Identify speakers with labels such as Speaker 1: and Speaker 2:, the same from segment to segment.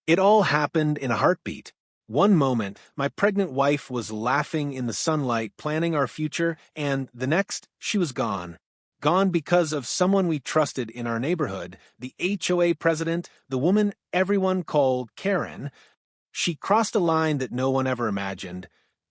Speaker 1: It all happened in a heartbeat. One moment, my pregnant wife was laughing in the sunlight, planning our future, and the next, she was gone. Gone because of someone we trusted in our neighborhood, the HOA president, the woman everyone called Karen. She crossed a line that no one ever imagined,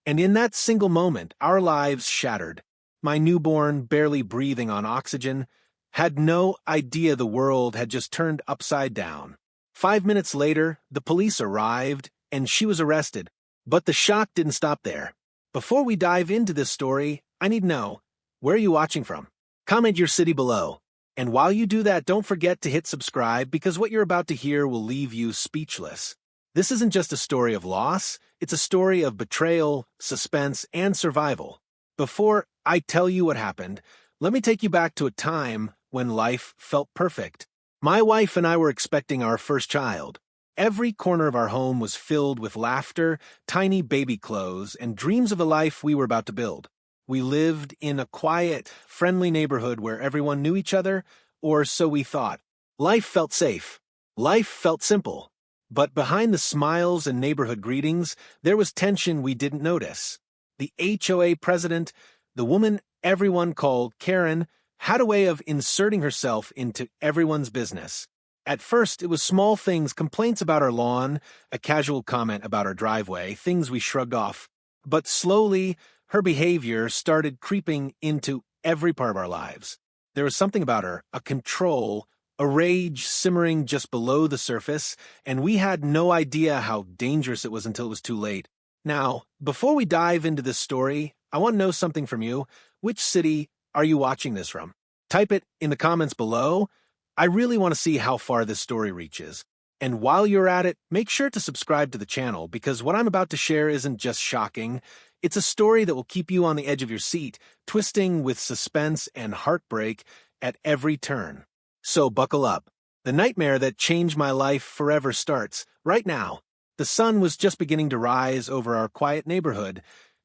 Speaker 1: and in that single moment, our lives shattered. My newborn, barely breathing on oxygen, had no idea the world had just turned upside down. 5 minutes later, the police arrived, and she was arrested. But the shock didn't stop there. Before we dive into this story, I need to know, where are you watching from? Comment your city below. And while you do that, don't forget to hit subscribe because what you're about to hear will leave you speechless. This isn't just a story of loss, it's a story of betrayal, suspense, and survival. Before I tell you what happened, let me take you back to a time when life felt perfect. My wife and I were expecting our first child. Every corner of our home was filled with laughter, tiny baby clothes, and dreams of the life we were about to build. We lived in a quiet, friendly neighborhood where everyone knew each other, or so we thought. Life felt safe. Life felt simple. But behind the smiles and neighborhood greetings, there was tension we didn't notice. The HOA president, the woman everyone called Karen, had a way of inserting herself into everyone's business. At first, it was small things, complaints about our lawn, a casual comment about our driveway, things we shrugged off. But slowly, her behavior started creeping into every part of our lives. There was something about her, a control, a rage simmering just below the surface, and we had no idea how dangerous it was until it was too late. Now, before we dive into this story, I want to know something from you. Which city are you watching this from? Type it in the comments below. I really want to see how far this story reaches. And while you're at it, make sure to subscribe to the channel because what I'm about to share isn't just shocking. It's a story that will keep you on the edge of your seat, twisting with suspense and heartbreak at every turn. So buckle up. The nightmare that changed my life forever starts right now. The sun was just beginning to rise over our quiet neighborhood,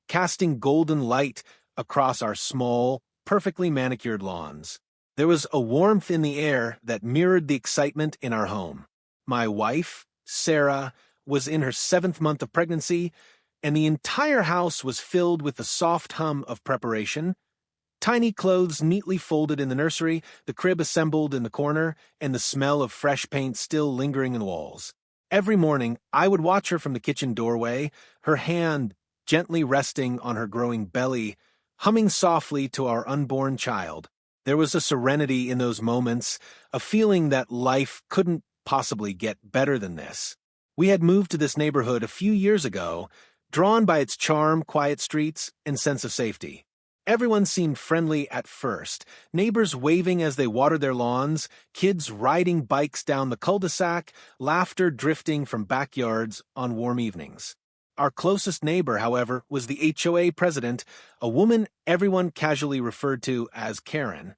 Speaker 1: casting golden light across our small, perfectly manicured lawns. There was a warmth in the air that mirrored the excitement in our home. My wife, Sarah, was in her 7th month of pregnancy, and the entire house was filled with the soft hum of preparation. Tiny clothes neatly folded in the nursery, the crib assembled in the corner, and the smell of fresh paint still lingering in the walls. Every morning, I would watch her from the kitchen doorway, her hand gently resting on her growing belly, humming softly to our unborn child. There was a serenity in those moments, a feeling that life couldn't possibly get better than this. We had moved to this neighborhood a few years ago, drawn by its charm, quiet streets, and sense of safety. Everyone seemed friendly at first, neighbors waving as they watered their lawns, kids riding bikes down the cul-de-sac, laughter drifting from backyards on warm evenings. Our closest neighbor, however, was the HOA president, a woman everyone casually referred to as Karen.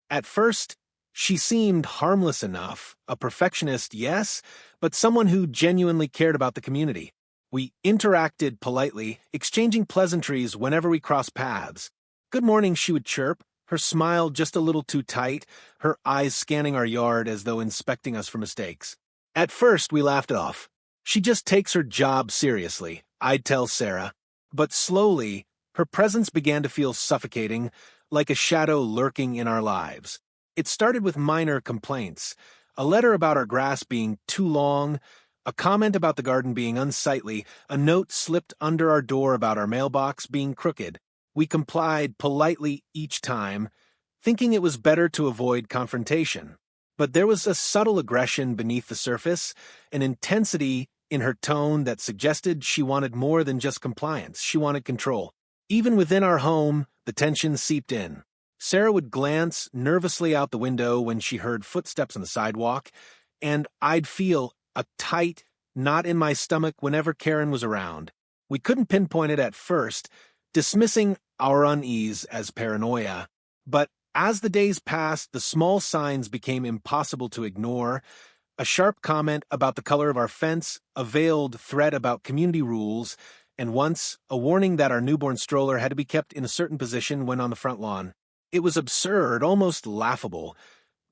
Speaker 1: At first, she seemed harmless enough, a perfectionist, yes, but someone who genuinely cared about the community. We interacted politely, exchanging pleasantries whenever we crossed paths. "Good morning," she would chirp, her smile just a little too tight, her eyes scanning our yard as though inspecting us for mistakes. At first, we laughed it off. "She just takes her job seriously," I'd tell Sarah. But slowly, her presence began to feel suffocating, like a shadow lurking in our lives. It started with minor complaints, a letter about our grass being too long, a comment about the garden being unsightly, a note slipped under our door about our mailbox being crooked. We complied politely each time, thinking it was better to avoid confrontation. But there was a subtle aggression beneath the surface, an intensity in her tone that suggested she wanted more than just compliance, she wanted control. Even within our home, the tension seeped in. Sarah would glance nervously out the window when she heard footsteps on the sidewalk, and I'd feel a tight knot in my stomach whenever Karen was around. We couldn't pinpoint it at first, dismissing our unease as paranoia. But as the days passed, the small signs became impossible to ignore. A sharp comment about the color of our fence, a veiled threat about community rules, and once, a warning that our newborn stroller had to be kept in a certain position when on the front lawn. It was absurd, almost laughable,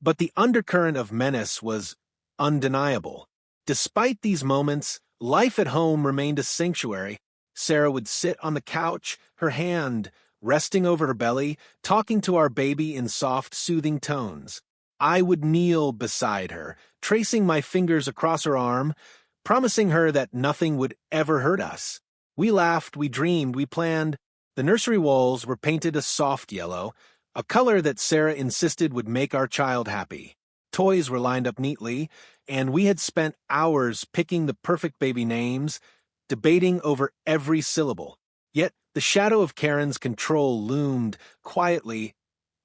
Speaker 1: but the undercurrent of menace was undeniable. Despite these moments, life at home remained a sanctuary. Sarah would sit on the couch, her hand resting over her belly, talking to our baby in soft, soothing tones. I would kneel beside her, tracing my fingers across her arm, promising her that nothing would ever hurt us. We laughed, we dreamed, we planned. The nursery walls were painted a soft yellow, a color that Sarah insisted would make our child happy. Toys were lined up neatly, and we had spent hours picking the perfect baby names, debating over every syllable. Yet the shadow of Karen's control loomed quietly,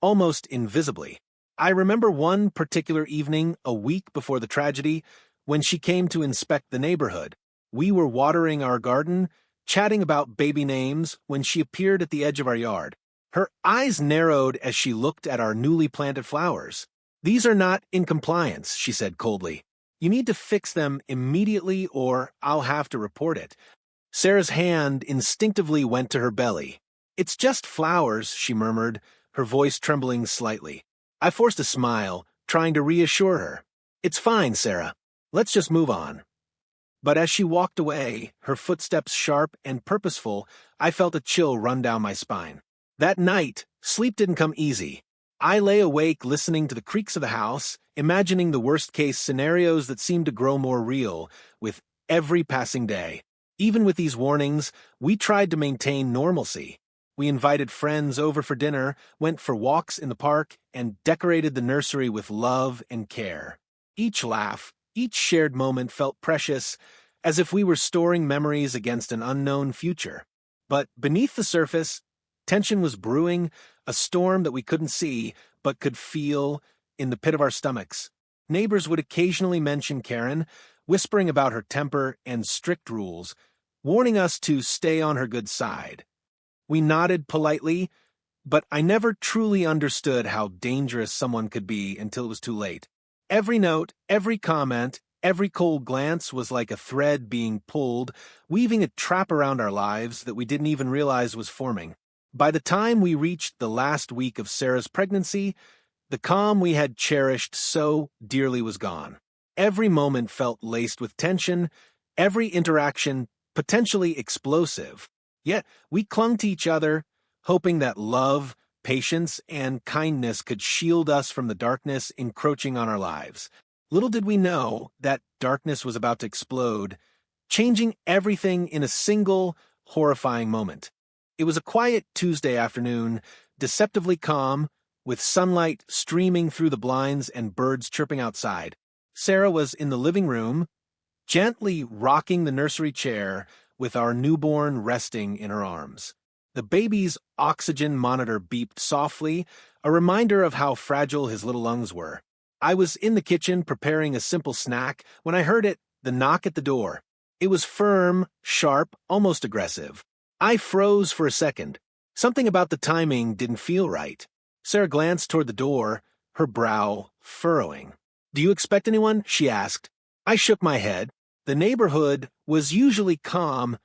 Speaker 1: almost invisibly. I remember one particular evening, a week before the tragedy, when she came to inspect the neighborhood. We were watering our garden, chatting about baby names, when she appeared at the edge of our yard. Her eyes narrowed as she looked at our newly planted flowers. "These are not in compliance," she said coldly. "You need to fix them immediately or I'll have to report it." Sarah's hand instinctively went to her belly. "It's just flowers," she murmured, her voice trembling slightly. I forced a smile, trying to reassure her. "It's fine, Sarah. Let's just move on." But as she walked away, her footsteps sharp and purposeful, I felt a chill run down my spine. That night, sleep didn't come easy. I lay awake listening to the creaks of the house, imagining the worst-case scenarios that seemed to grow more real with every passing day. Even with these warnings, we tried to maintain normalcy. We invited friends over for dinner, went for walks in the park, and decorated the nursery with love and care. Each laugh, each shared moment felt precious, as if we were storing memories against an unknown future. But beneath the surface, tension was brewing, a storm that we couldn't see, but could feel in the pit of our stomachs. Neighbors would occasionally mention Karen, whispering about her temper and strict rules, warning us to stay on her good side. We nodded politely, but I never truly understood how dangerous someone could be until it was too late. Every note, every comment, every cold glance was like a thread being pulled, weaving a trap around our lives that we didn't even realize was forming. By the time we reached the last week of Sarah's pregnancy, the calm we had cherished so dearly was gone. Every moment felt laced with tension, every interaction potentially explosive. Yet we clung to each other, hoping that love, patience, and kindness could shield us from the darkness encroaching on our lives. Little did we know that darkness was about to explode, changing everything in a single, horrifying moment. It was a quiet Tuesday afternoon, deceptively calm, with sunlight streaming through the blinds and birds chirping outside. Sarah was in the living room, gently rocking the nursery chair, with our newborn resting in her arms. The baby's oxygen monitor beeped softly, a reminder of how fragile his little lungs were. I was in the kitchen preparing a simple snack when I heard the knock at the door. It was firm, sharp, almost aggressive. I froze for a second. Something about the timing didn't feel right. Sarah glanced toward the door, her brow furrowing. "Do you expect anyone?" she asked. I shook my head. The neighborhood was usually calm.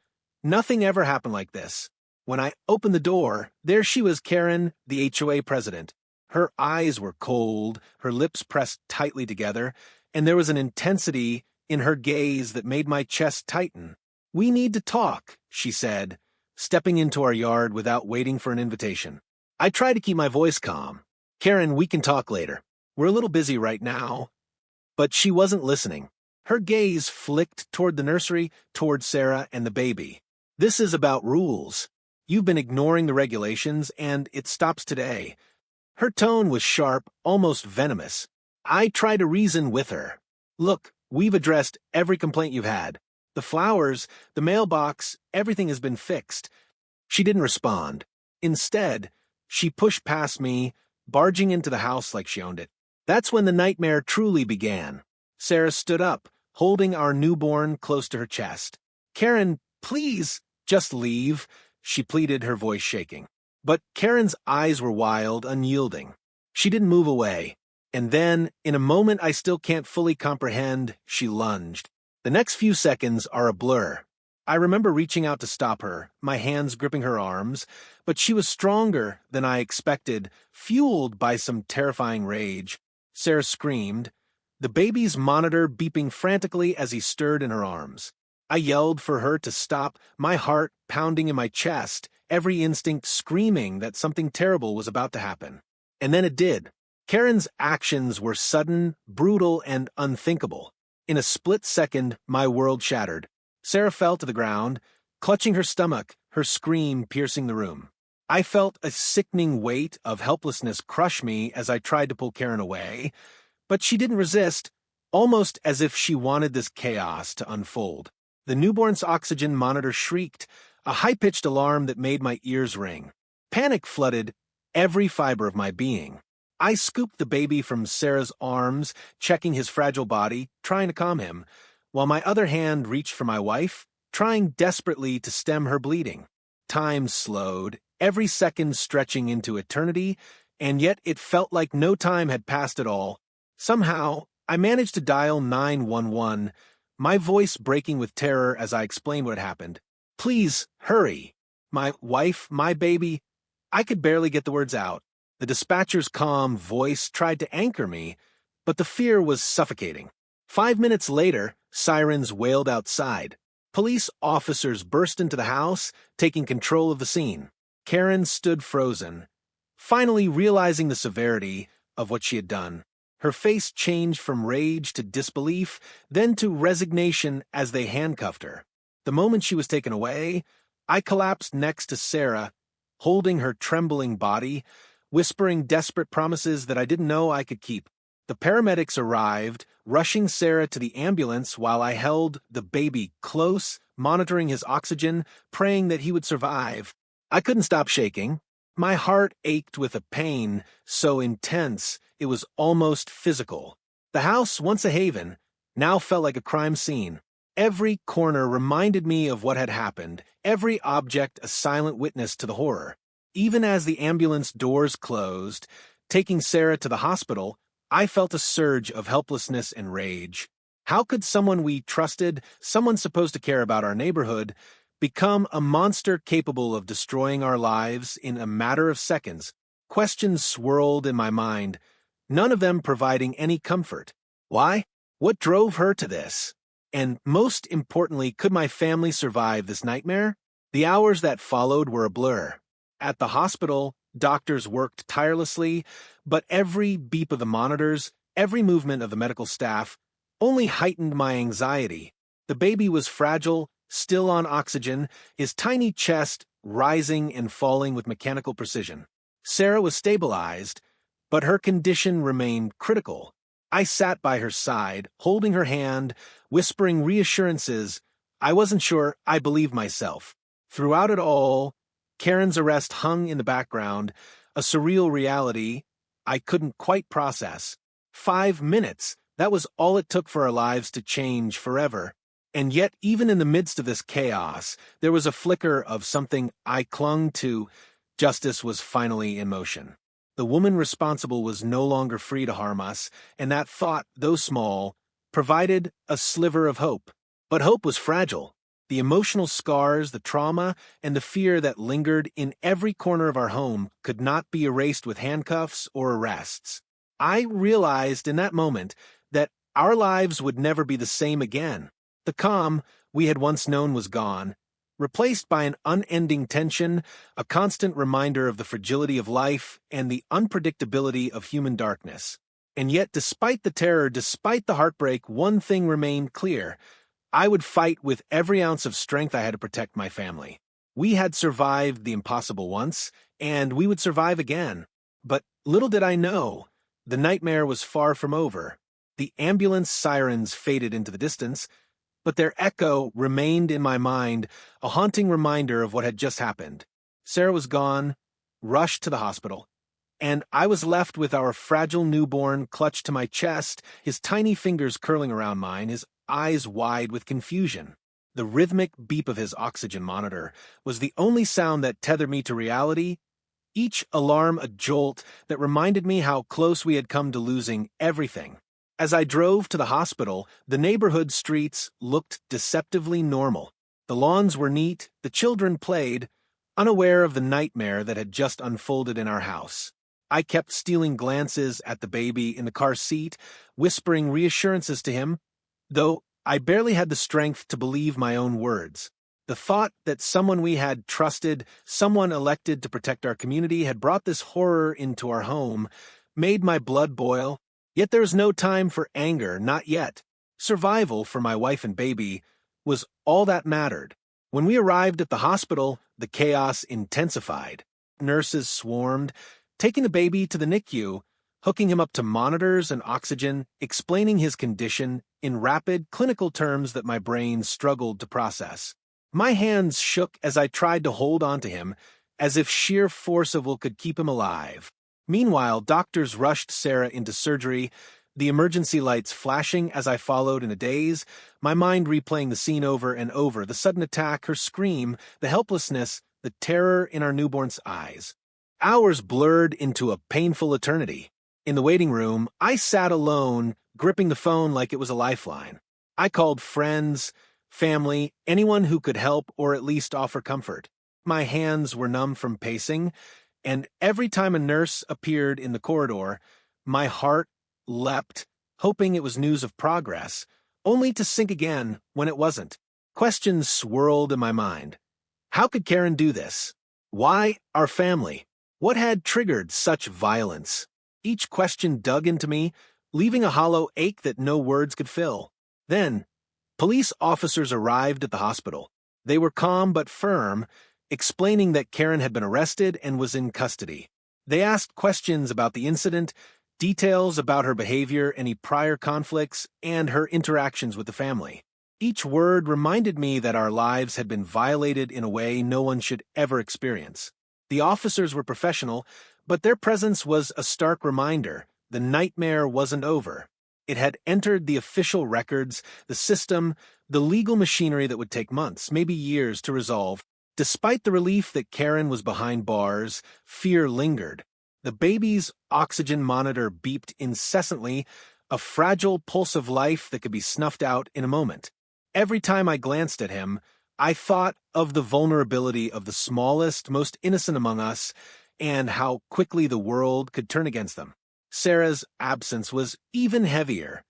Speaker 1: Nothing ever happened like this. When I opened the door, there she was, Karen, the HOA president. Her eyes were cold, her lips pressed tightly together, and there was an intensity in her gaze that made my chest tighten. "We need to talk," she said, stepping into our yard without waiting for an invitation. I tried to keep my voice calm. "Karen, we can talk later. We're a little busy right now." But she wasn't listening. Her gaze flicked toward the nursery, toward Sarah and the baby. "This is about rules. You've been ignoring the regulations, and it stops today." Her tone was sharp, almost venomous. I tried to reason with her. "Look, we've addressed every complaint you've had. The flowers, the mailbox, everything has been fixed." She didn't respond. Instead, she pushed past me, barging into the house like she owned it. That's when the nightmare truly began. Sarah stood up, holding our newborn close to her chest. "Karen, please, just leave," she pleaded, her voice shaking. But Karen's eyes were wild, unyielding. She didn't move away. And then, in a moment I still can't fully comprehend, she lunged. The next few seconds are a blur. I remember reaching out to stop her, my hands gripping her arms, but she was stronger than I expected, fueled by some terrifying rage. Sarah screamed. the baby's monitor beeping frantically as he stirred in her arms. I yelled for her to stop, my heart pounding in my chest, every instinct screaming that something terrible was about to happen. And then it did. Karen's actions were sudden, brutal, and unthinkable. In a split second, my world shattered. Sarah fell to the ground, clutching her stomach, her scream piercing the room. I felt a sickening weight of helplessness crush me as I tried to pull Karen away, but she didn't resist, almost as if she wanted this chaos to unfold. The newborn's oxygen monitor shrieked, a high-pitched alarm that made my ears ring. Panic flooded every fiber of my being. I scooped the baby from Sarah's arms, checking his fragile body, trying to calm him, while my other hand reached for my wife, trying desperately to stem her bleeding. Time slowed, every second stretching into eternity, and yet it felt like no time had passed at all. Somehow, I managed to dial 911, my voice breaking with terror as I explained what had happened. "Please, hurry. My wife, my baby." I could barely get the words out. The dispatcher's calm voice tried to anchor me, but the fear was suffocating. 5 minutes later, sirens wailed outside. Police officers burst into the house, taking control of the scene. Karen stood frozen, finally realizing the severity of what she had done. Her face changed from rage to disbelief, then to resignation as they handcuffed her. The moment she was taken away, I collapsed next to Sarah, holding her trembling body, whispering desperate promises that I didn't know I could keep. The paramedics arrived, rushing Sarah to the ambulance while I held the baby close, monitoring his oxygen, praying that he would survive. I couldn't stop shaking. My heart ached with a pain so intense it was almost physical. The house, once a haven, now felt like a crime scene. Every corner reminded me of what had happened, every object a silent witness to the horror. Even as the ambulance doors closed, taking Sarah to the hospital, I felt a surge of helplessness and rage. How could someone we trusted, someone supposed to care about our neighborhood, become a monster capable of destroying our lives in a matter of seconds? Questions swirled in my mind, none of them providing any comfort. Why? What drove her to this? And most importantly, could my family survive this nightmare? The hours that followed were a blur. At the hospital, doctors worked tirelessly, but every beep of the monitors, every movement of the medical staff, only heightened my anxiety. The baby was fragile, still on oxygen, his tiny chest rising and falling with mechanical precision. Sarah was stabilized, but her condition remained critical. I sat by her side, holding her hand, whispering reassurances. I wasn't sure I believed myself. Throughout it all, Karen's arrest hung in the background, a surreal reality I couldn't quite process. 5 minutes, that was all it took for our lives to change forever. And yet, even in the midst of this chaos, there was a flicker of something I clung to. Justice was finally in motion. The woman responsible was no longer free to harm us, and that thought, though small, provided a sliver of hope. But hope was fragile. The emotional scars, the trauma, and the fear that lingered in every corner of our home could not be erased with handcuffs or arrests. I realized in that moment that our lives would never be the same again. The calm we had once known was gone, replaced by an unending tension, a constant reminder of the fragility of life and the unpredictability of human darkness. And yet, despite the terror, despite the heartbreak, one thing remained clear. I would fight with every ounce of strength I had to protect my family. We had survived the impossible once, and we would survive again. But little did I know, the nightmare was far from over. The ambulance sirens faded into the distance, but their echo remained in my mind, a haunting reminder of what had just happened. Sarah was gone, rushed to the hospital, and I was left with our fragile newborn clutched to my chest, his tiny fingers curling around mine, his eyes wide with confusion. The rhythmic beep of his oxygen monitor was the only sound that tethered me to reality, each alarm a jolt that reminded me how close we had come to losing everything. As I drove to the hospital, the neighborhood streets looked deceptively normal. The lawns were neat, the children played, unaware of the nightmare that had just unfolded in our house. I kept stealing glances at the baby in the car seat, whispering reassurances to him, though I barely had the strength to believe my own words. The thought that someone we had trusted, someone elected to protect our community, had brought this horror into our home made my blood boil. Yet there was no time for anger, not yet. Survival for my wife and baby was all that mattered. When we arrived at the hospital, the chaos intensified. Nurses swarmed, taking the baby to the NICU, hooking him up to monitors and oxygen, explaining his condition in rapid, clinical terms that my brain struggled to process. My hands shook as I tried to hold onto him, as if sheer force of will could keep him alive. Meanwhile, doctors rushed Sarah into surgery, the emergency lights flashing as I followed in a daze, my mind replaying the scene over and over, the sudden attack, her scream, the helplessness, the terror in our newborn's eyes. Hours blurred into a painful eternity. In the waiting room, I sat alone, gripping the phone like it was a lifeline. I called friends, family, anyone who could help or at least offer comfort. My hands were numb from pacing, and every time a nurse appeared in the corridor, my heart leapt, hoping it was news of progress, only to sink again when it wasn't. Questions swirled in my mind. How could Karen do this? Why our family? What had triggered such violence? Each question dug into me, leaving a hollow ache that no words could fill. Then, police officers arrived at the hospital. They were calm but firm, explaining that Karen had been arrested and was in custody. They asked questions about the incident, details about her behavior, any prior conflicts, and her interactions with the family. Each word reminded me that our lives had been violated in a way no one should ever experience. The officers were professional, but their presence was a stark reminder. The nightmare wasn't over. It had entered the official records, the system, the legal machinery that would take months, maybe years, to resolve. Despite the relief that Karen was behind bars, fear lingered. The baby's oxygen monitor beeped incessantly, a fragile pulse of life that could be snuffed out in a moment. Every time I glanced at him, I thought of the vulnerability of the smallest, most innocent among us, and how quickly the world could turn against them. Sarah's absence was even heavier,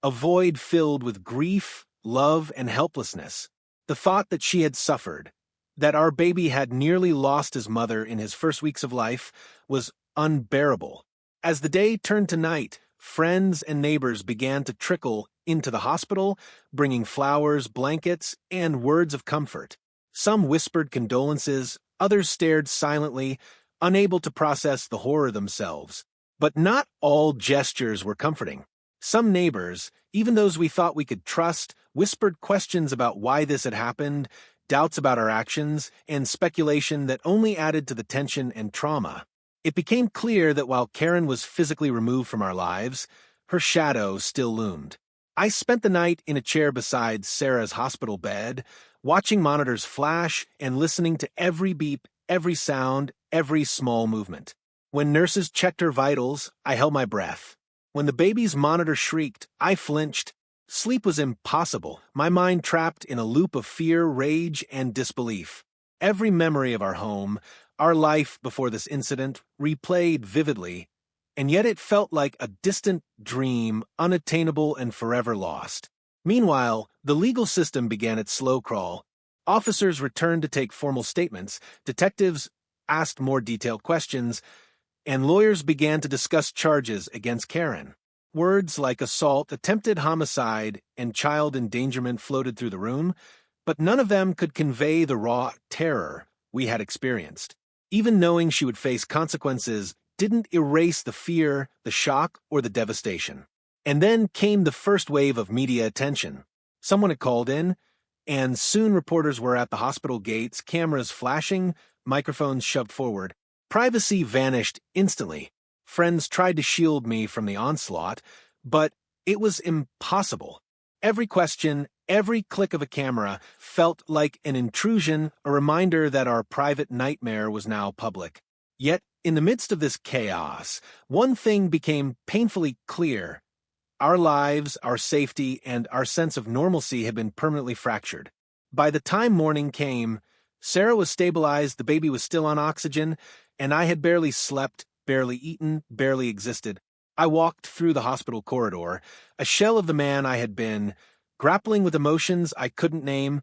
Speaker 1: a void filled with grief, love, and helplessness. The thought that she had suffered, that our baby had nearly lost his mother in his first weeks of life, was unbearable. As the day turned to night, friends and neighbors began to trickle into the hospital, bringing flowers, blankets, and words of comfort. Some whispered condolences, others stared silently, unable to process the horror themselves. But not all gestures were comforting. Some neighbors, even those we thought we could trust, whispered questions about why this had happened, doubts about our actions, and speculation that only added to the tension and trauma. It became clear that while Karen was physically removed from our lives, her shadow still loomed. I spent the night in a chair beside Sarah's hospital bed, watching monitors flash and listening to every beep, every sound, every small movement. When nurses checked her vitals, I held my breath. When the baby's monitor shrieked, I flinched. Sleep was impossible, my mind trapped in a loop of fear, rage, and disbelief. Every memory of our home, our life before this incident, replayed vividly, and yet it felt like a distant dream, unattainable and forever lost. Meanwhile, the legal system began its slow crawl. Officers returned to take formal statements, detectives asked more detailed questions, and lawyers began to discuss charges against Karen. Words like assault, attempted homicide, and child endangerment floated through the room, but none of them could convey the raw terror we had experienced. Even knowing she would face consequences didn't erase the fear, the shock, or the devastation. And then came the first wave of media attention. Someone had called in, and soon reporters were at the hospital gates, cameras flashing, microphones shoved forward. Privacy vanished instantly. Friends tried to shield me from the onslaught, but it was impossible. Every question, every click of a camera felt like an intrusion, a reminder that our private nightmare was now public. Yet, in the midst of this chaos, one thing became painfully clear. Our lives, our safety, and our sense of normalcy had been permanently fractured. By the time morning came, Sarah was stabilized, the baby was still on oxygen, and I had barely slept, barely eaten, barely existed. I walked through the hospital corridor, a shell of the man I had been, grappling with emotions I couldn't name: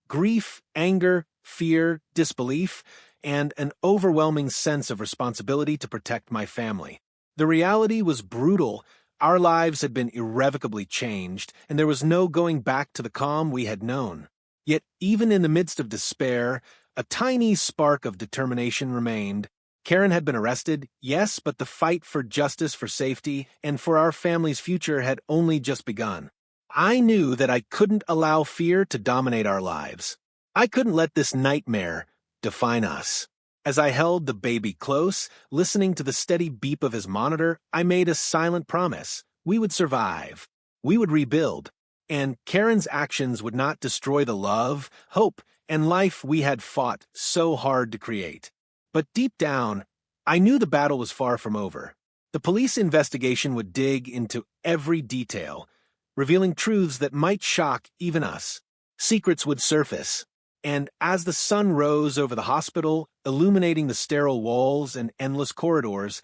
Speaker 1: grief, anger, fear, disbelief, and an overwhelming sense of responsibility to protect my family. The reality was brutal. Our lives had been irrevocably changed, and there was no going back to the calm we had known. Yet, even in the midst of despair, a tiny spark of determination remained. Karen had been arrested, yes, but the fight for justice, for safety, and for our family's future had only just begun. I knew that I couldn't allow fear to dominate our lives. I couldn't let this nightmare define us. As I held the baby close, listening to the steady beep of his monitor, I made a silent promise. We would survive. We would rebuild. And Karen's actions would not destroy the love, hope, and life we had fought so hard to create. But deep down, I knew the battle was far from over. The police investigation would dig into every detail, revealing truths that might shock even us. Secrets would surface. And as the sun rose over the hospital, illuminating the sterile walls and endless corridors,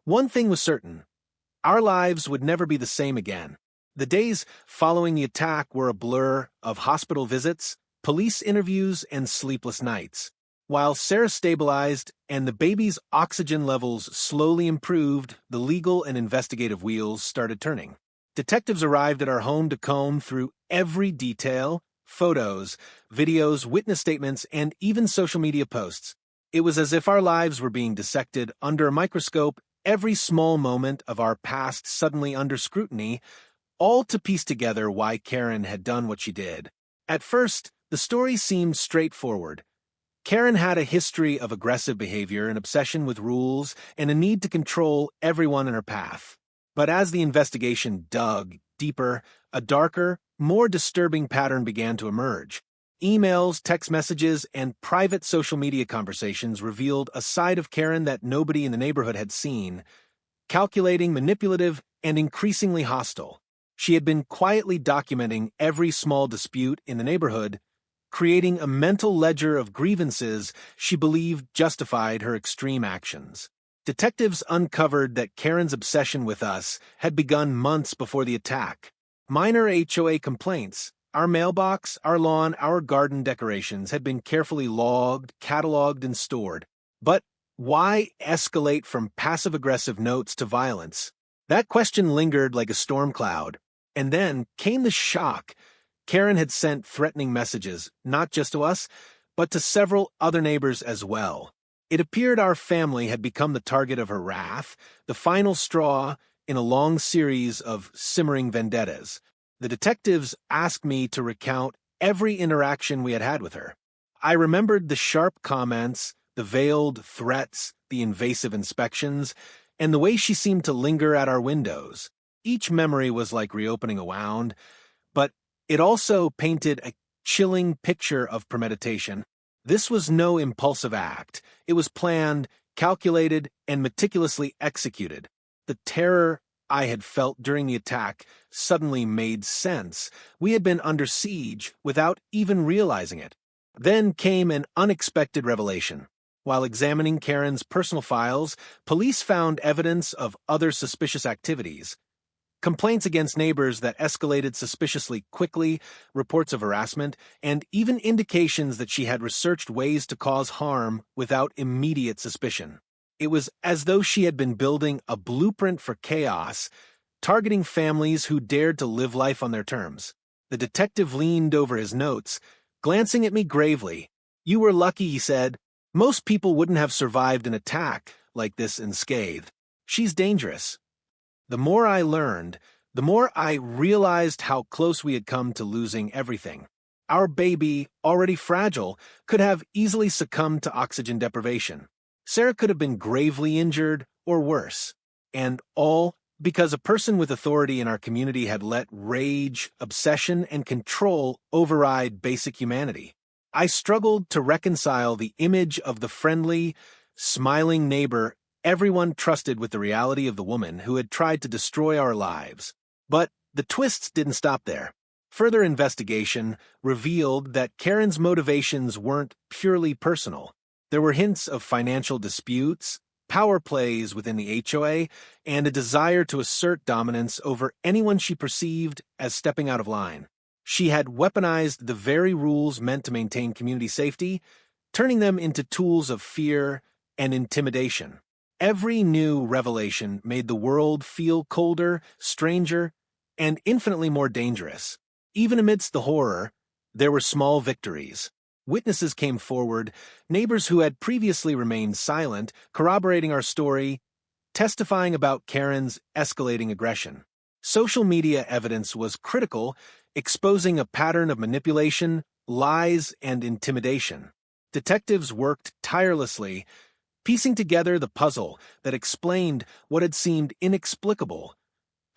Speaker 1: one thing was certain: our lives would never be the same again. The days following the attack were a blur of hospital visits, police interviews, and sleepless nights. While Sarah stabilized and the baby's oxygen levels slowly improved, the legal and investigative wheels started turning. Detectives arrived at our home to comb through every detail: photos, videos, witness statements, and even social media posts. It was as if our lives were being dissected under a microscope, every small moment of our past suddenly under scrutiny, all to piece together why Karen had done what she did. At first, the story seemed straightforward. Karen had a history of aggressive behavior, an obsession with rules, and a need to control everyone in her path. But as the investigation dug deeper, a darker, more disturbing pattern began to emerge. Emails, text messages, and private social media conversations revealed a side of Karen that nobody in the neighborhood had seen: calculating, manipulative, and increasingly hostile. She had been quietly documenting every small dispute in the neighborhood, creating a mental ledger of grievances she believed justified her extreme actions. Detectives uncovered that Karen's obsession with us had begun months before the attack. Minor HOA complaints, our mailbox, our lawn, our garden decorations had been carefully logged, cataloged, and stored. But why escalate from passive-aggressive notes to violence? That question lingered like a storm cloud. And then came the shock. Karen had sent threatening messages, not just to us, but to several other neighbors as well. It appeared our family had become the target of her wrath, the final straw in a long series of simmering vendettas. The detectives asked me to recount every interaction we had had with her. I remembered the sharp comments, the veiled threats, the invasive inspections, and the way she seemed to linger at our windows. Each memory was like reopening a wound, but it also painted a chilling picture of premeditation. This was no impulsive act. It was planned, calculated, and meticulously executed. The terror I had felt during the attack suddenly made sense. We had been under siege without even realizing it. Then came an unexpected revelation. While examining Karen's personal files, police found evidence of other suspicious activities. Complaints against neighbors that escalated suspiciously quickly, reports of harassment, and even indications that she had researched ways to cause harm without immediate suspicion. It was as though she had been building a blueprint for chaos, targeting families who dared to live life on their terms. The detective leaned over his notes, glancing at me gravely. "You were lucky," he said. "Most people wouldn't have survived an attack like this unscathed. She's dangerous." The more I learned, the more I realized how close we had come to losing everything. Our baby, already fragile, could have easily succumbed to oxygen deprivation. Sarah could have been gravely injured or worse. And all because a person with authority in our community had let rage, obsession, and control override basic humanity. I struggled to reconcile the image of the friendly, smiling neighbor everyone trusted with the reality of the woman who had tried to destroy our lives. But the twists didn't stop there. Further investigation revealed that Karen's motivations weren't purely personal. There were hints of financial disputes, power plays within the HOA, and a desire to assert dominance over anyone she perceived as stepping out of line. She had weaponized the very rules meant to maintain community safety, turning them into tools of fear and intimidation. Every new revelation made the world feel colder, stranger, and infinitely more dangerous. Even amidst the horror, there were small victories. Witnesses came forward, neighbors who had previously remained silent, corroborating our story, testifying about Karen's escalating aggression. Social media evidence was critical, exposing a pattern of manipulation, lies, and intimidation. Detectives worked tirelessly, piecing together the puzzle that explained what had seemed inexplicable.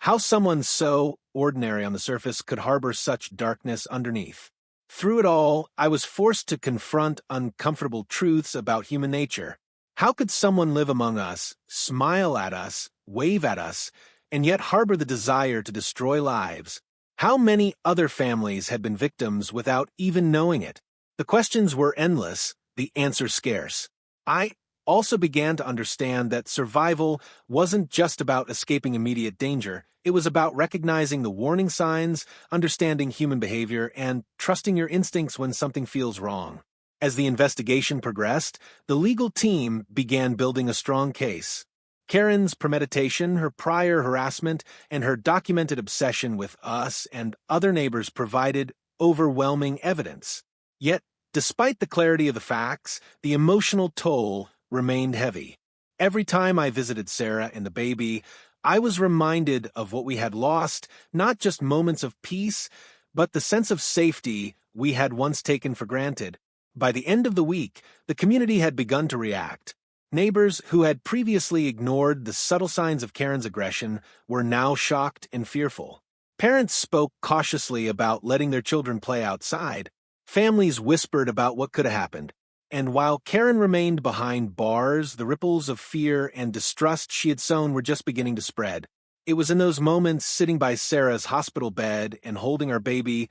Speaker 1: How someone so ordinary on the surface could harbor such darkness underneath. Through it all, I was forced to confront uncomfortable truths about human nature. How could someone live among us, smile at us, wave at us, and yet harbor the desire to destroy lives? How many other families had been victims without even knowing it? The questions were endless, the answers scarce. I also began to understand that survival wasn't just about escaping immediate danger. It was about recognizing the warning signs, understanding human behavior, and trusting your instincts when something feels wrong. As the investigation progressed, the legal team began building a strong case. Karen's premeditation, her prior harassment, and her documented obsession with us and other neighbors provided overwhelming evidence. Yet, despite the clarity of the facts, the emotional toll remained heavy. Every time I visited Sarah and the baby, I was reminded of what we had lost, not just moments of peace, but the sense of safety we had once taken for granted. By the end of the week, the community had begun to react. Neighbors who had previously ignored the subtle signs of Karen's aggression were now shocked and fearful. Parents spoke cautiously about letting their children play outside. Families whispered about what could have happened. And while Karen remained behind bars, the ripples of fear and distrust she had sown were just beginning to spread. It was in those moments, sitting by Sarah's hospital bed and holding our baby,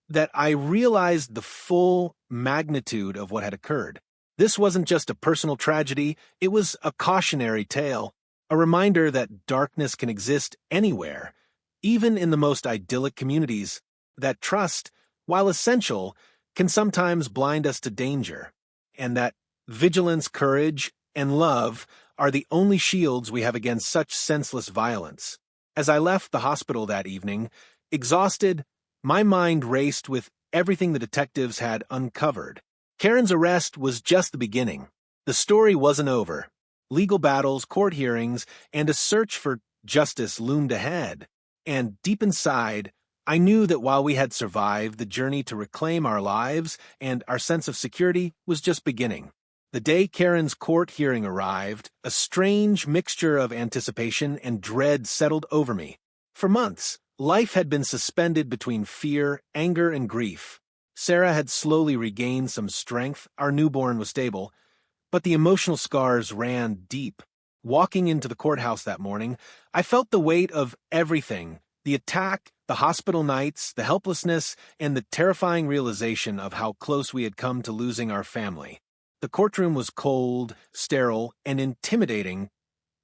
Speaker 1: that I realized the full magnitude of what had occurred. This wasn't just a personal tragedy, it was a cautionary tale, a reminder that darkness can exist anywhere, even in the most idyllic communities, that trust, while essential, can sometimes blind us to danger, and that vigilance, courage, and love are the only shields we have against such senseless violence. As I left the hospital that evening, exhausted, my mind raced with everything the detectives had uncovered. Karen's arrest was just the beginning. The story wasn't over. Legal battles, court hearings, and a search for justice loomed ahead. And deep inside, I knew that while we had survived, the journey to reclaim our lives and our sense of security was just beginning. The day Karen's court hearing arrived, a strange mixture of anticipation and dread settled over me. For months, life had been suspended between fear, anger, and grief. Sarah had slowly regained some strength, our newborn was stable, but the emotional scars ran deep. Walking into the courthouse that morning, I felt the weight of everything: the attack, the hospital nights, the helplessness, and the terrifying realization of how close we had come to losing our family. The courtroom was cold, sterile, and intimidating,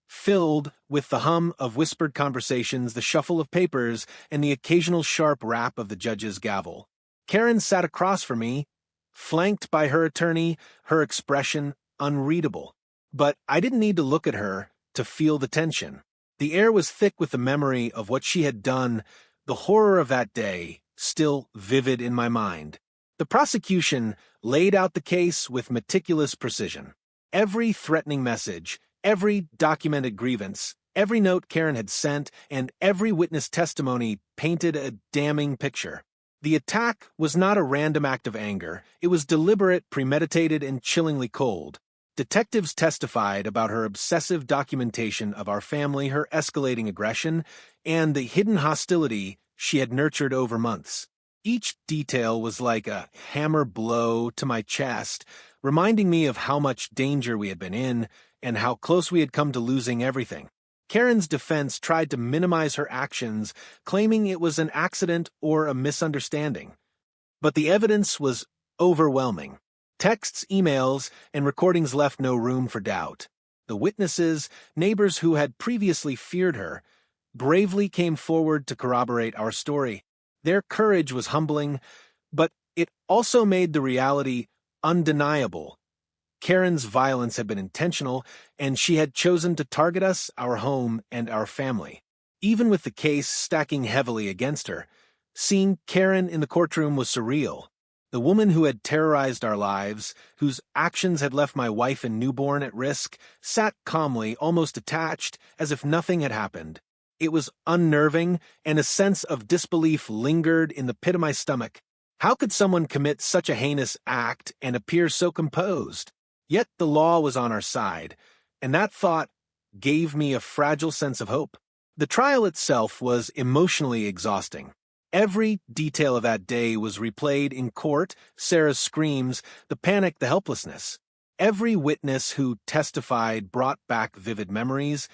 Speaker 1: filled with the hum of whispered conversations, the shuffle of papers, and the occasional sharp rap of the judge's gavel. Karen sat across from me, flanked by her attorney, her expression unreadable. But I didn't need to look at her to feel the tension. The air was thick with the memory of what she had done, the horror of that day, still vivid in my mind. The prosecution laid out the case with meticulous precision. Every threatening message, every documented grievance, every note Karen had sent, and every witness testimony painted a damning picture. The attack was not a random act of anger. It was deliberate, premeditated, and chillingly cold. Detectives testified about her obsessive documentation of our family, her escalating aggression, and the hidden hostility she had nurtured over months. Each detail was like a hammer blow to my chest, reminding me of how much danger we had been in and how close we had come to losing everything. Karen's defense tried to minimize her actions, claiming it was an accident or a misunderstanding. But the evidence was overwhelming. Texts, emails, and recordings left no room for doubt. the witnesses, neighbors who had previously feared her, bravely came forward to corroborate our story. Their courage was humbling, but it also made the reality undeniable. Karen's violence had been intentional, and she had chosen to target us, our home, and our family. Even with the case stacking heavily against her, seeing Karen in the courtroom was surreal. The woman who had terrorized our lives, whose actions had left my wife and newborn at risk, sat calmly, almost detached, as if nothing had happened. It was unnerving, and a sense of disbelief lingered in the pit of my stomach. How could someone commit such a heinous act and appear so composed? Yet the law was on our side, and that thought gave me a fragile sense of hope. The trial itself was emotionally exhausting. Every detail of that day was replayed in court: Sarah's screams, the panic, the helplessness. Every witness who testified brought back vivid memories,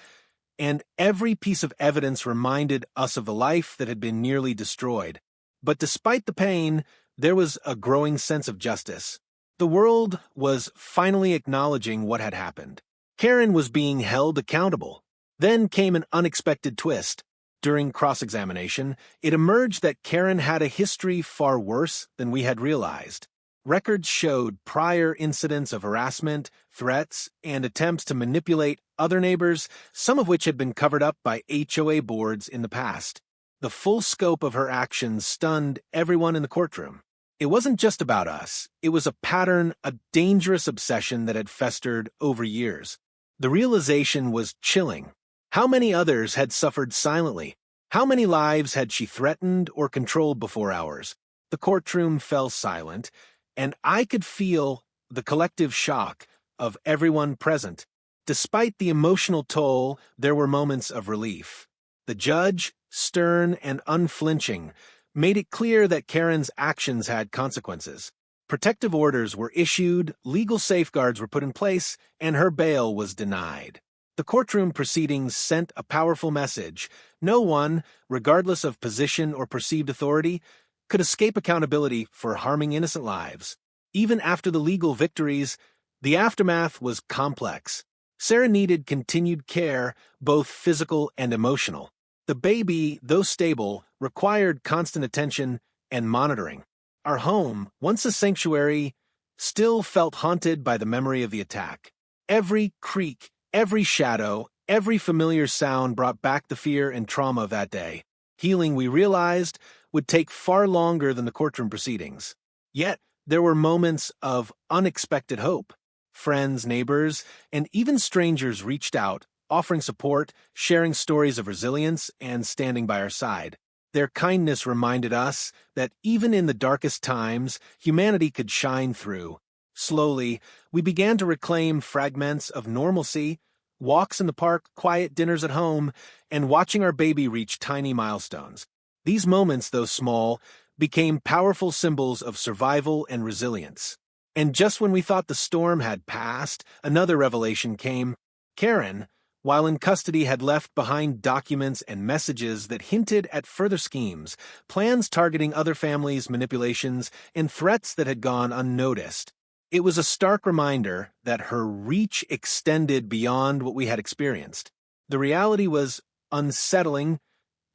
Speaker 1: and every piece of evidence reminded us of the life that had been nearly destroyed. But despite the pain, there was a growing sense of justice. The world was finally acknowledging what had happened. Karen was being held accountable. Then came an unexpected twist. During cross-examination, it emerged that Karen had a history far worse than we had realized. Records showed prior incidents of harassment, threats, and attempts to manipulate other neighbors, some of which had been covered up by HOA boards in the past. The full scope of her actions stunned everyone in the courtroom. It wasn't just about us. It was a pattern, a dangerous obsession that had festered over years. The realization was chilling. How many others had suffered silently? How many lives had she threatened or controlled before ours? The courtroom fell silent, and I could feel the collective shock of everyone present. Despite the emotional toll, there were moments of relief. The judge, stern and unflinching, made it clear that Karen's actions had consequences. Protective orders were issued, legal safeguards were put in place, and her bail was denied. The courtroom proceedings sent a powerful message. No one, regardless of position or perceived authority, could escape accountability for harming innocent lives. Even after the legal victories, the aftermath was complex. Sarah needed continued care, both physical and emotional. The baby, though stable, required constant attention and monitoring. Our home, once a sanctuary, still felt haunted by the memory of the attack. Every creak, every shadow, every familiar sound brought back the fear and trauma of that day. Healing, we realized, would take far longer than the courtroom proceedings. Yet, there were moments of unexpected hope. Friends, neighbors, and even strangers reached out, offering support, sharing stories of resilience, and standing by our side. Their kindness reminded us that even in the darkest times, humanity could shine through. Slowly, we began to reclaim fragments of normalcy: walks in the park, quiet dinners at home, and watching our baby reach tiny milestones. These moments, though small, became powerful symbols of survival and resilience. And just when we thought the storm had passed, another revelation came. Karen, while in custody, had left behind documents and messages that hinted at further schemes, plans targeting other families, manipulations, and threats that had gone unnoticed. It was a stark reminder that her reach extended beyond what we had experienced. The reality was unsettling.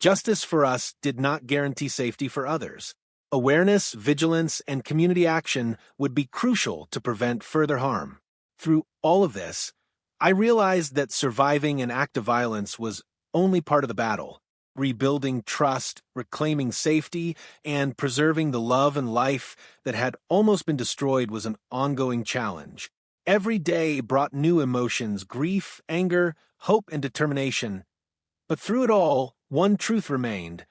Speaker 1: Justice for us did not guarantee safety for others. Awareness, vigilance, and community action would be crucial to prevent further harm. Through all of this, I realized that surviving an act of violence was only part of the battle. Rebuilding trust, reclaiming safety, and preserving the love and life that had almost been destroyed was an ongoing challenge. Every day brought new emotions: grief, anger, hope, and determination. But through it all, one truth remained.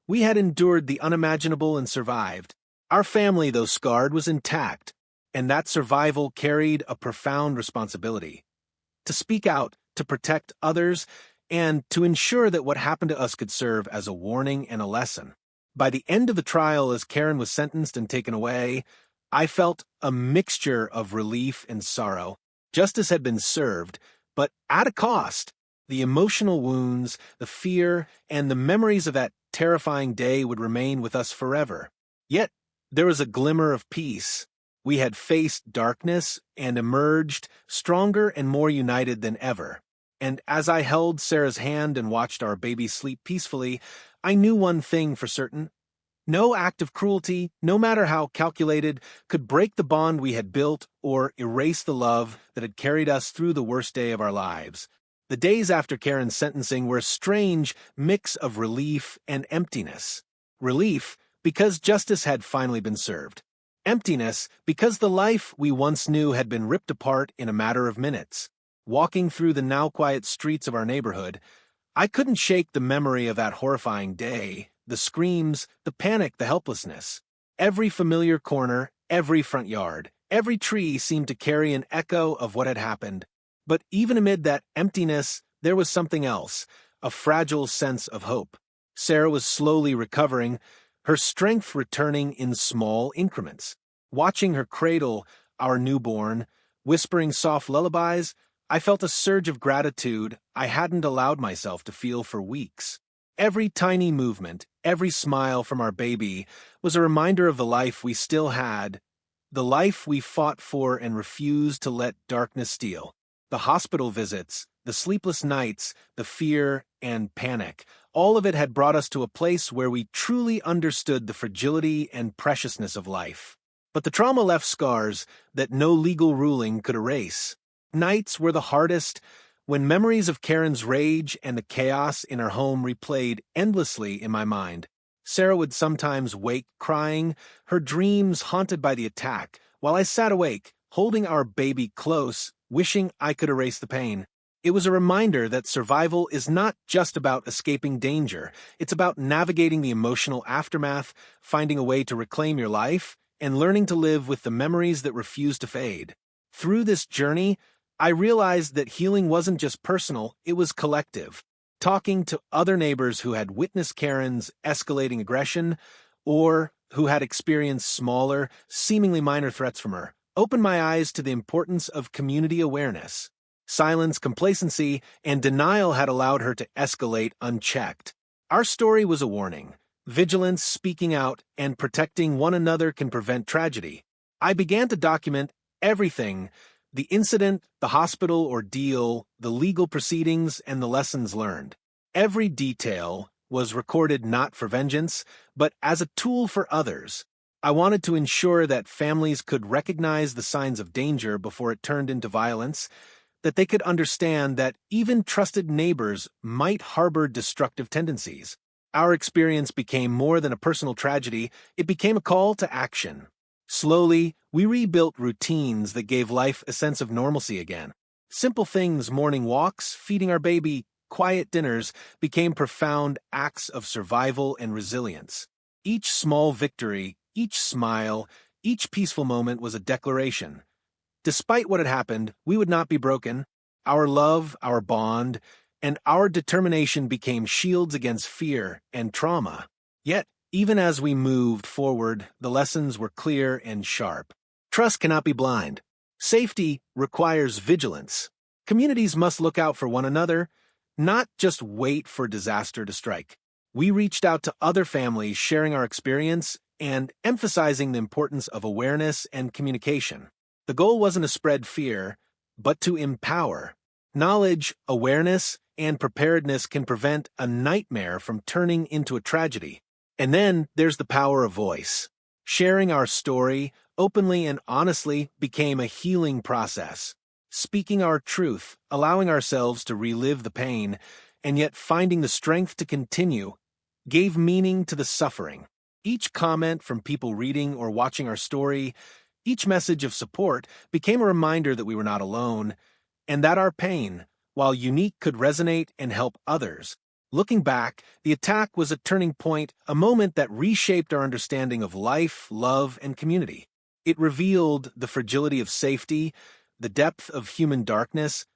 Speaker 1: We had endured the unimaginable and survived. Our family, though scarred, was intact, and that survival carried a profound responsibility. To speak out, to protect others, and to ensure that what happened to us could serve as a warning and a lesson. By the end of the trial, as Karen was sentenced and taken away, I felt a mixture of relief and sorrow. Justice had been served, but at a cost. The emotional wounds, the fear, and the memories of that terrifying day would remain with us forever. Yet, there was a glimmer of peace. We had faced darkness and emerged stronger and more united than ever. And as I held Sarah's hand and watched our baby sleep peacefully, I knew one thing for certain. No act of cruelty, no matter how calculated, could break the bond we had built or erase the love that had carried us through the worst day of our lives. The days after Karen's sentencing were a strange mix of relief and emptiness. Relief, because justice had finally been served. Emptiness, because the life we once knew had been ripped apart in a matter of minutes. Walking through the now quiet streets of our neighborhood, I couldn't shake the memory of that horrifying day. The screams, the panic, the helplessness. Every familiar corner, every front yard, every tree seemed to carry an echo of what had happened. But even amid that emptiness, there was something else, a fragile sense of hope. Sarah was slowly recovering, her strength returning in small increments. Watching her cradle our newborn, whispering soft lullabies, I felt a surge of gratitude I hadn't allowed myself to feel for weeks. Every tiny movement, every smile from our baby was a reminder of the life we still had, the life we fought for and refused to let darkness steal. The hospital visits, the sleepless nights, the fear and panic, all of it had brought us to a place where we truly understood the fragility and preciousness of life. But the trauma left scars that no legal ruling could erase. Nights were the hardest, when memories of Karen's rage and the chaos in her home replayed endlessly in my mind. Sarah would sometimes wake crying, her dreams haunted by the attack, while I sat awake, holding our baby close, wishing I could erase the pain. It was a reminder that survival is not just about escaping danger. It's about navigating the emotional aftermath, finding a way to reclaim your life, and learning to live with the memories that refuse to fade. Through this journey, I realized that healing wasn't just personal, it was collective. Talking to other neighbors who had witnessed Karen's escalating aggression or who had experienced smaller, seemingly minor threats from her, opened my eyes to the importance of community awareness. Silence, complacency, and denial had allowed her to escalate unchecked. Our story was a warning. Vigilance, speaking out, and protecting one another can prevent tragedy. I began to document everything: the incident, the hospital ordeal, the legal proceedings, and the lessons learned. Every detail was recorded not for vengeance, but as a tool for others. I wanted to ensure that families could recognize the signs of danger before it turned into violence, that they could understand that even trusted neighbors might harbor destructive tendencies. Our experience became more than a personal tragedy, it became a call to action. Slowly, we rebuilt routines that gave life a sense of normalcy again. Simple things, morning walks, feeding our baby, quiet dinners, became profound acts of survival and resilience. Each small victory, each smile, each peaceful moment was a declaration. Despite what had happened, we would not be broken. Our love, our bond, and our determination became shields against fear and trauma. Yet, even as we moved forward, the lessons were clear and sharp. Trust cannot be blind. Safety requires vigilance. Communities must look out for one another, not just wait for disaster to strike. We reached out to other families, sharing our experience and emphasizing the importance of awareness and communication. The goal wasn't to spread fear, but to empower. Knowledge, awareness, and preparedness can prevent a nightmare from turning into a tragedy. And then there's the power of voice. Sharing our story openly and honestly became a healing process. Speaking our truth, allowing ourselves to relive the pain, and yet finding the strength to continue, gave meaning to the suffering. Each comment from people reading or watching our story, each message of support became a reminder that we were not alone, and that our pain, while unique, could resonate and help others. Looking back, the attack was a turning point, a moment that reshaped our understanding of life, love, and community. It revealed the fragility of safety, the depth of human darkness,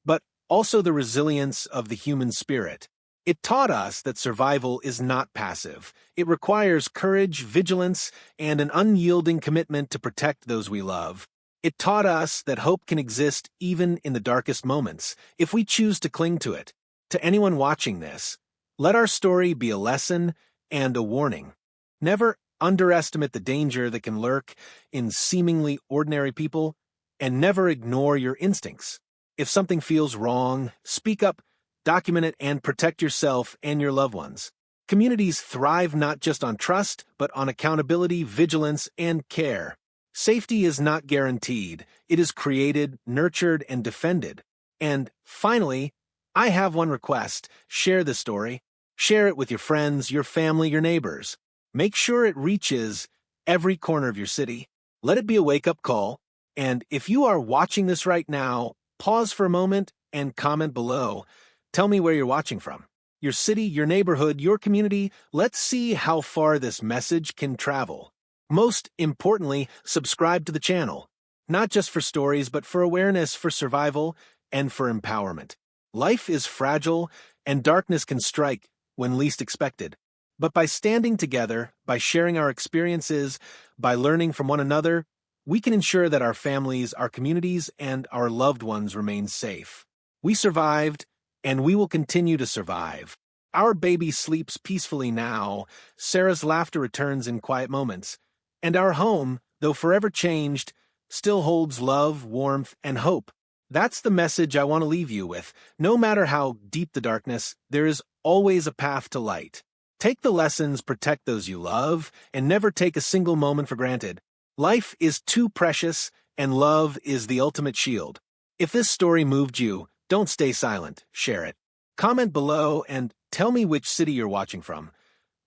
Speaker 1: but also the resilience of the human spirit. It taught us that survival is not passive. It requires courage, vigilance, and an unyielding commitment to protect those we love. It taught us that hope can exist even in the darkest moments, if we choose to cling to it. To anyone watching this, let our story be a lesson and a warning. Never, underestimate the danger that can lurk in seemingly ordinary people, and never ignore your instincts. If something feels wrong, speak up, document it, and protect yourself and your loved ones. Communities thrive not just on trust, but on accountability, vigilance, and care. Safety is not guaranteed. It is created, nurtured, and defended. And finally, I have one request. Share this story. Share it with your friends, your family, your neighbors. Make sure it reaches every corner of your city. Let it be a wake-up call. And if you are watching this right now, pause for a moment and comment below. Tell me where you're watching from. Your city, your neighborhood, your community. Let's see how far this message can travel. Most importantly, subscribe to the channel. Not just for stories, but for awareness, for survival, and for empowerment. Life is fragile, and darkness can strike when least expected. But by standing together, by sharing our experiences, by learning from one another, we can ensure that our families, our communities, and our loved ones remain safe. We survived, and we will continue to survive. Our baby sleeps peacefully now. Sarah's laughter returns in quiet moments. And our home, though forever changed, still holds love, warmth, and hope. That's the message I want to leave you with. No matter how deep the darkness, there is always a path to light. Take the lessons, protect those you love, and never take a single moment for granted. Life is too precious, and love is the ultimate shield. If this story moved you, don't stay silent. Share it. Comment below and tell me which city you're watching from.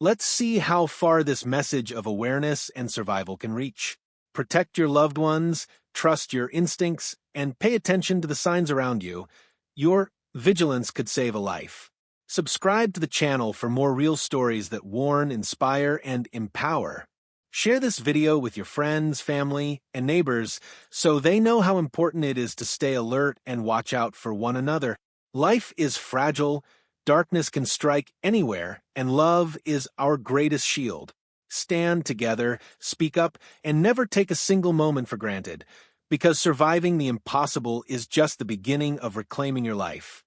Speaker 1: Let's see how far this message of awareness and survival can reach. Protect your loved ones, trust your instincts, and pay attention to the signs around you. Your vigilance could save a life. Subscribe to the channel for more real stories that warn, inspire, and empower. Share this video with your friends, family, and neighbors so they know how important it is to stay alert and watch out for one another. Life is fragile, darkness can strike anywhere, and love is our greatest shield. Stand together, speak up, and never take a single moment for granted, because surviving the impossible is just the beginning of reclaiming your life.